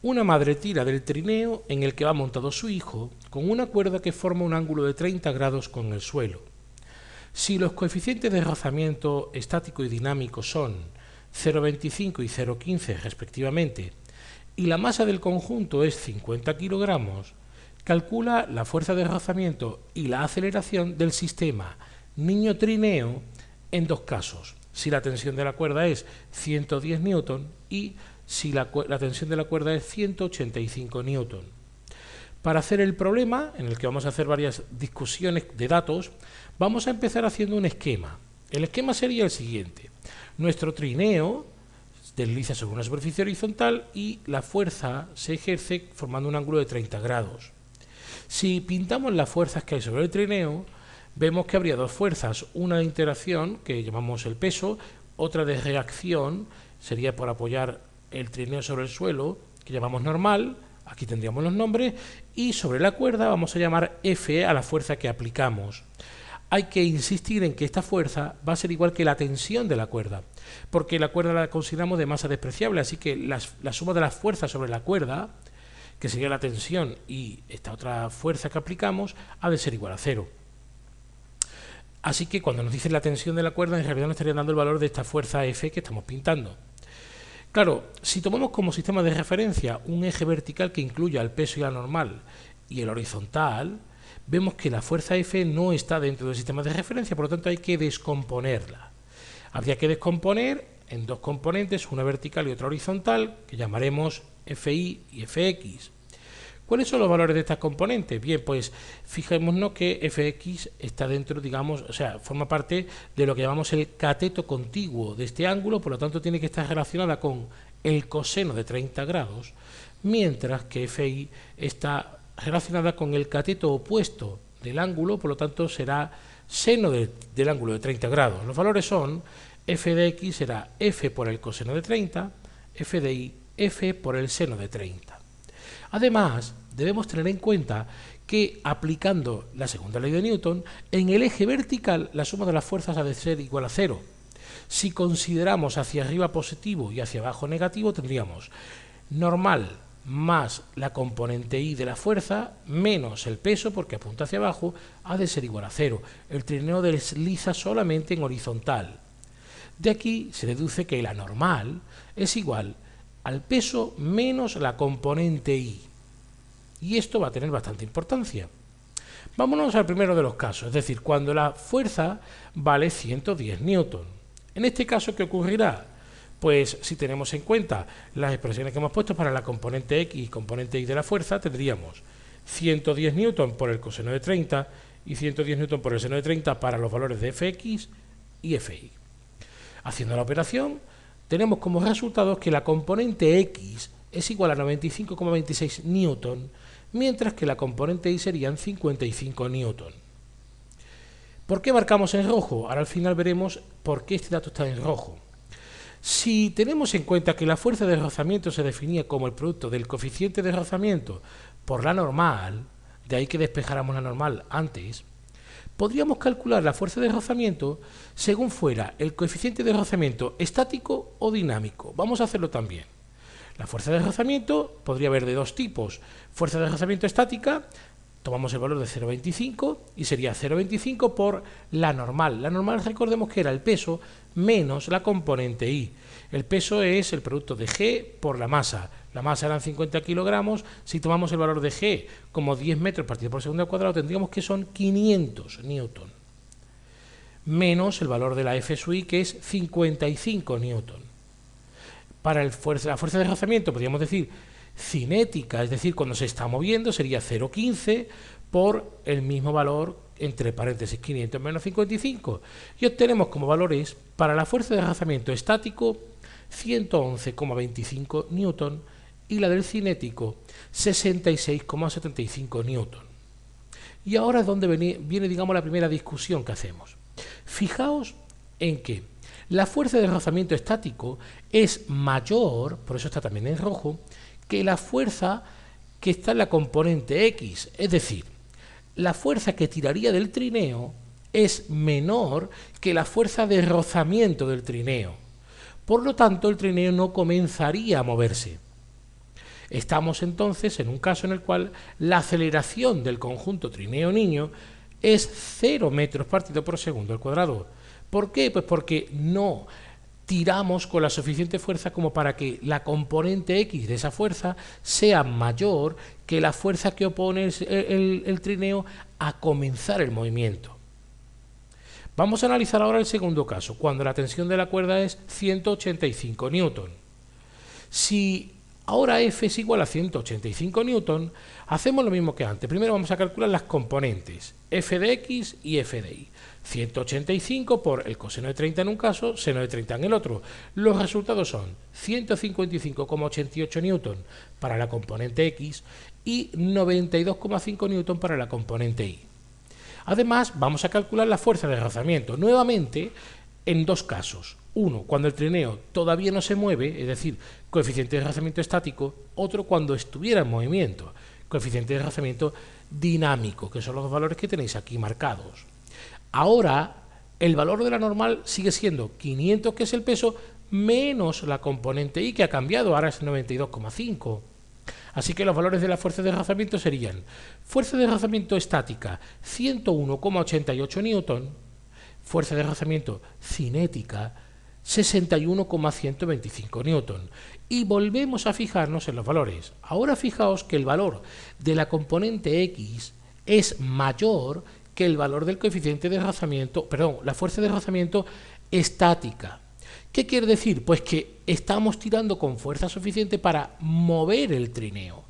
Una madre tira del trineo en el que va montado su hijo con una cuerda que forma un ángulo de 30 grados con el suelo. Si los coeficientes de rozamiento estático y dinámico son 0,25 y 0,15 respectivamente, y la masa del conjunto es 50 kilogramos, calcula la fuerza de rozamiento y la aceleración del sistema niño-trineo en dos casos: si la tensión de la cuerda es 110 newton y si la tensión de la cuerda es 185 newton. Para hacer el problema, en el que vamos a hacer varias discusiones de datos, vamos a empezar haciendo un esquema. El esquema sería el siguiente: nuestro trineo desliza sobre una superficie horizontal y la fuerza se ejerce formando un ángulo de 30 grados. Si pintamos las fuerzas que hay sobre el trineo, vemos que habría dos fuerzas: una de interacción, que llamamos el peso; otra de reacción, sería por apoyar el trineo sobre el suelo, que llamamos normal. Aquí tendríamos los nombres, y sobre la cuerda vamos a llamar F a la fuerza que aplicamos. Hay que insistir en que esta fuerza va a ser igual que la tensión de la cuerda, porque la cuerda la consideramos de masa despreciable, así que la suma de las fuerzas sobre la cuerda, que sería la tensión, y esta otra fuerza que aplicamos, ha de ser igual a cero. Así que cuando nos dicen la tensión de la cuerda, en realidad nos estarían dando el valor de esta fuerza F que estamos pintando. Claro, si tomamos como sistema de referencia un eje vertical que incluya el peso y la normal y el horizontal, vemos que la fuerza F no está dentro del sistema de referencia, por lo tanto hay que descomponerla. Habría que descomponer en dos componentes, una vertical y otra horizontal, que llamaremos FI y FX. ¿Cuáles son los valores de estas componentes? Bien, pues fijémonos que Fx está dentro, digamos, o sea, forma parte de lo que llamamos el cateto contiguo de este ángulo, por lo tanto tiene que estar relacionada con el coseno de 30 grados, mientras que Fi está relacionada con el cateto opuesto del ángulo, por lo tanto será seno del ángulo de 30 grados. Los valores son: f de x será f por el coseno de 30, f de y f por el seno de 30. Además, debemos tener en cuenta que, aplicando la segunda ley de Newton, en el eje vertical la suma de las fuerzas ha de ser igual a cero. Si consideramos hacia arriba positivo y hacia abajo negativo, tendríamos normal más la componente y de la fuerza menos el peso, porque apunta hacia abajo, ha de ser igual a cero. El trineo desliza solamente en horizontal. De aquí se deduce que la normal es igual al peso menos la componente y. Y esto va a tener bastante importancia. Vámonos al primero de los casos, es decir, cuando la fuerza vale 110 newton. En este caso, ¿qué ocurrirá? Pues si tenemos en cuenta las expresiones que hemos puesto para la componente x y componente y de la fuerza, tendríamos 110 newton por el coseno de 30 y 110 newton por el seno de 30 para los valores de fx y fi. Haciendo la operación, tenemos como resultado que la componente x es igual a 95,26 newton, mientras que la componente y serían 55 newton. ¿Por qué marcamos en rojo? Ahora al final veremos por qué este dato está en rojo. Si tenemos en cuenta que la fuerza de rozamiento se definía como el producto del coeficiente de rozamiento por la normal, de ahí que despejáramos la normal antes, podríamos calcular la fuerza de rozamiento según fuera el coeficiente de rozamiento estático o dinámico. Vamos a hacerlo también. La fuerza de rozamiento podría haber de dos tipos: fuerza de rozamiento estática, tomamos el valor de 0,25 y sería 0,25 por la normal. La normal, recordemos que era el peso menos la componente y. El peso es el producto de g por la masa. La masa eran 50 kilogramos. Si tomamos el valor de g como 10 metros partido por segundo al cuadrado, tendríamos que son 500 newton. Menos el valor de la F sub i, que es 55 newton. Para la fuerza de rozamiento, podríamos decir cinética, es decir, cuando se está moviendo, sería 0,15 por el mismo valor, entre paréntesis 500 menos 55. Y obtenemos como valores para la fuerza de rozamiento estático 111,25 newton y la del cinético 66,75 newton. Y ahora es donde viene, digamos, la primera discusión que hacemos. Fijaos en que la fuerza de rozamiento estático es mayor, por eso está también en rojo, que la fuerza que está en la componente X. Es decir, la fuerza que tiraría del trineo es menor que la fuerza de rozamiento del trineo. Por lo tanto, el trineo no comenzaría a moverse. Estamos entonces en un caso en el cual la aceleración del conjunto trineo-niño es 0 metros partido por segundo al cuadrado. ¿Por qué? Pues porque no tiramos con la suficiente fuerza como para que la componente X de esa fuerza sea mayor que la fuerza que opone el trineo a comenzar el movimiento. Vamos a analizar ahora el segundo caso, cuando la tensión de la cuerda es 185 newton. Si ahora F es igual a 185 newton, hacemos lo mismo que antes. Primero vamos a calcular las componentes, F de X y F de Y. 185 por el coseno de 30 en un caso, seno de 30 en el otro. Los resultados son 155,88 newton para la componente X y 92,5 newton para la componente Y. Además, vamos a calcular la fuerza de rozamiento, nuevamente en dos casos. Uno, cuando el trineo todavía no se mueve, es decir, coeficiente de rozamiento estático. Otro, cuando estuviera en movimiento, coeficiente de rozamiento dinámico, que son los dos valores que tenéis aquí marcados. Ahora, el valor de la normal sigue siendo 500, que es el peso, menos la componente Y, que ha cambiado, ahora es 92,5. Así que los valores de la fuerza de rozamiento serían: fuerza de rozamiento estática 101,88 newton, fuerza de rozamiento cinética 61,125 newton. Y volvemos a fijarnos en los valores. Ahora fijaos que el valor de la componente X es mayor que el valor del coeficiente de rozamiento, perdón, la fuerza de rozamiento estática. ¿Qué quiere decir? Pues que estamos tirando con fuerza suficiente para mover el trineo.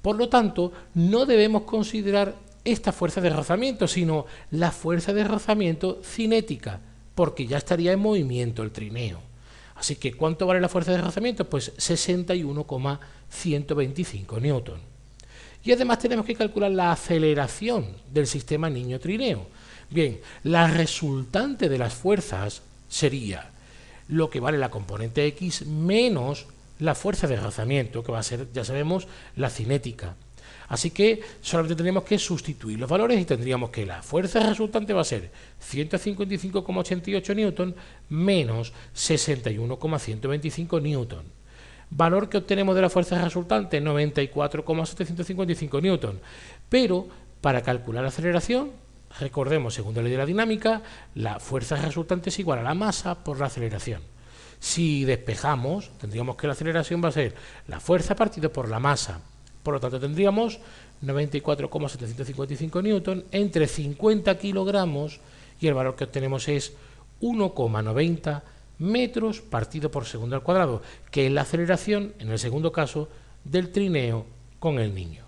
Por lo tanto, no debemos considerar esta fuerza de rozamiento, sino la fuerza de rozamiento cinética, porque ya estaría en movimiento el trineo. Así que, ¿cuánto vale la fuerza de rozamiento? Pues 61,125 newton. Y además tenemos que calcular la aceleración del sistema niño-trineo. Bien, la resultante de las fuerzas sería lo que vale la componente X menos la fuerza de rozamiento, que va a ser, ya sabemos, la cinética. Así que solamente tenemos que sustituir los valores y tendríamos que la fuerza resultante va a ser 155,88 newton menos 61,125 newton. Valor que obtenemos de la fuerza resultante, 94,755 newton. Pero para calcular la aceleración, recordemos, según la ley de la dinámica, la fuerza resultante es igual a la masa por la aceleración. Si despejamos, tendríamos que la aceleración va a ser la fuerza partido por la masa. Por lo tanto, tendríamos 94,755 newton entre 50 kilogramos y el valor que obtenemos es 1,90 metros partido por segundo al cuadrado, que es la aceleración, en el segundo caso, del trineo con el niño.